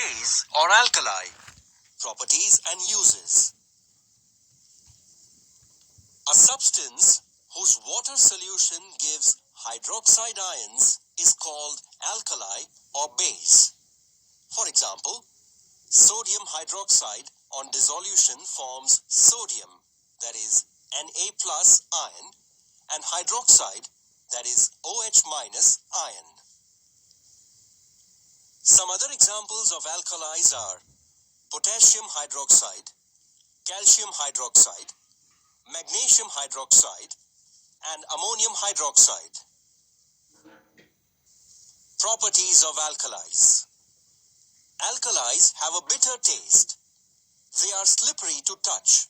base or alkali. Properties and uses. A substance whose water solution gives hydroxide ions is called alkali or base. For example, sodium hydroxide on dissolution forms sodium, that is Na plus ion, and hydroxide, that is OH minus ion. Some other examples of alkalis are potassium hydroxide, calcium hydroxide, magnesium hydroxide, and ammonium hydroxide. Properties of alkalis. Alkalis have a bitter taste. They are slippery to touch.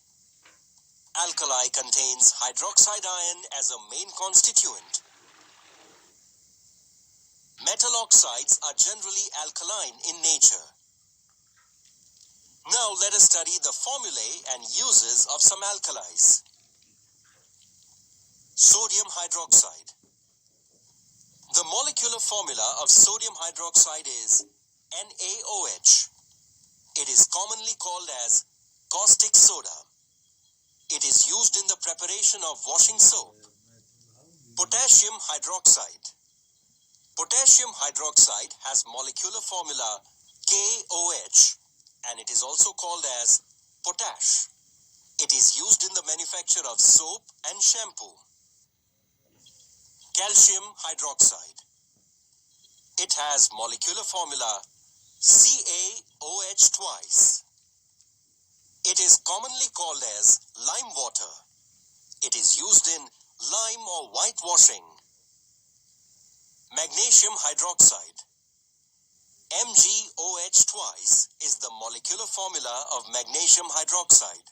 Alkali contains hydroxide ion as a main constituent. Metal oxides are generally alkaline in nature. Now let us study the formulae and uses of some alkalis. Sodium hydroxide. The molecular formula of sodium hydroxide is NaOH. It is commonly called as caustic soda. It is used in the preparation of washing soap. Potassium hydroxide. Potassium hydroxide has molecular formula KOH, and it is also called as potash. It is used in the manufacture of soap and shampoo. Calcium hydroxide. It has molecular formula CaOH twice. It is commonly called as lime water. It is used in lime or whitewashing. Magnesium hydroxide. MgOH twice is the molecular formula of magnesium hydroxide.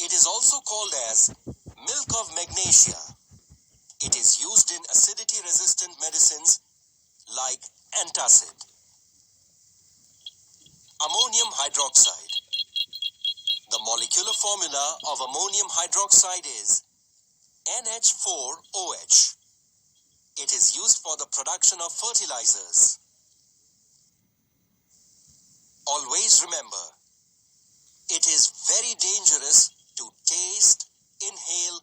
It is also called as milk of magnesia. It is used in acidity-resistant medicines like antacid. Ammonium hydroxide. The molecular formula of ammonium hydroxide is NH4OH. It is used for the production of fertilizers. Always remember, it is very dangerous to taste, inhale,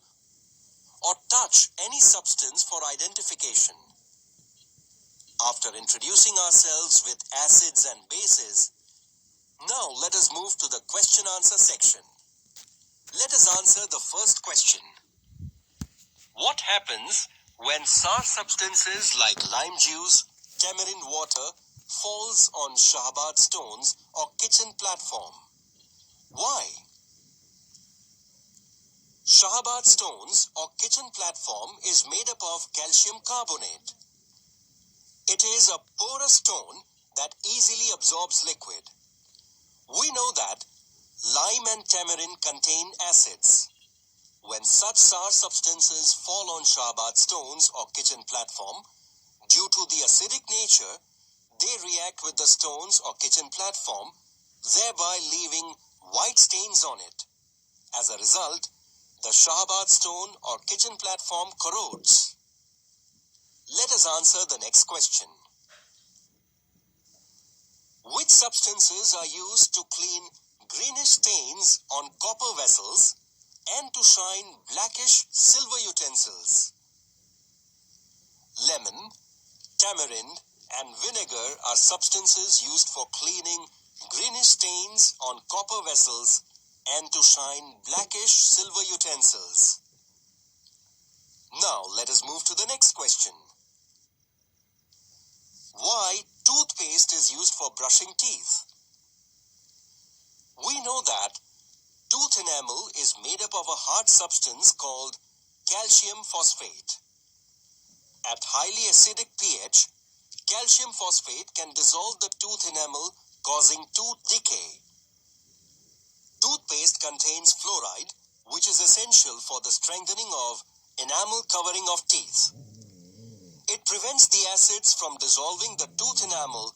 or touch any substance for identification. After introducing ourselves with acids and bases, now let us move to the question-answer section. Let us answer the first question. What happens when sour substances like lime juice, tamarind water falls on shahbad stones or kitchen platform? Why? Shahbad stones or kitchen platform is made up of calcium carbonate. It is a porous stone that easily absorbs liquid. We know that lime and tamarind contain acids. When such sour substances fall on shahbad stones or kitchen platform, due to the acidic nature, they react with the stones or kitchen platform, thereby leaving white stains on it. As a result, the shahbad stone or kitchen platform corrodes. Let us answer the next question. Which substances are used to clean greenish stains on copper vessels and to shine blackish silver utensils? Lemon, tamarind, and vinegar are substances used for cleaning greenish stains on copper vessels and to shine blackish silver utensils. Now let us move to the next question. Why toothpaste is used for brushing teeth? We know that tooth enamel is made up of a hard substance called calcium phosphate. At highly acidic pH, calcium phosphate can dissolve the tooth enamel, causing tooth decay. Toothpaste contains fluoride, which is essential for the strengthening of enamel covering of teeth. It prevents the acids from dissolving the tooth enamel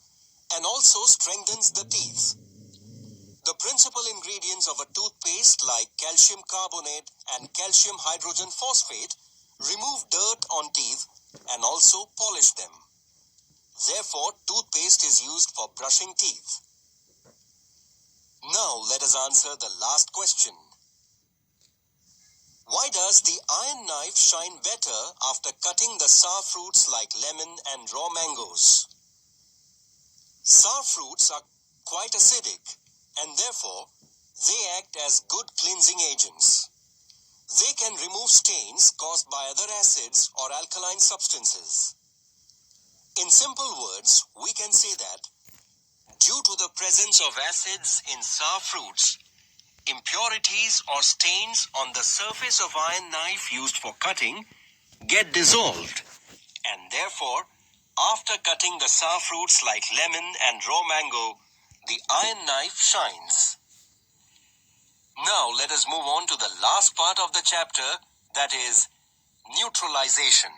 and also strengthens the teeth. The principal ingredients of a toothpaste like calcium carbonate and calcium hydrogen phosphate remove dirt on teeth and also polish them. Therefore, toothpaste is used for brushing teeth. Now let us answer the last question. Why does the iron knife shine better after cutting the sour fruits like lemon and raw mangoes? Sour fruits are quite acidic and therefore they act as good cleansing agents. They can remove stains caused by other acids or alkaline substances. In simple words, we can say that due to the presence of acids in sour fruits, impurities or stains on the surface of iron knife used for cutting get dissolved, and therefore, after cutting the sour fruits like lemon and raw mango, the iron knife shines. Now let us move on to the last part of the chapter, that is neutralization.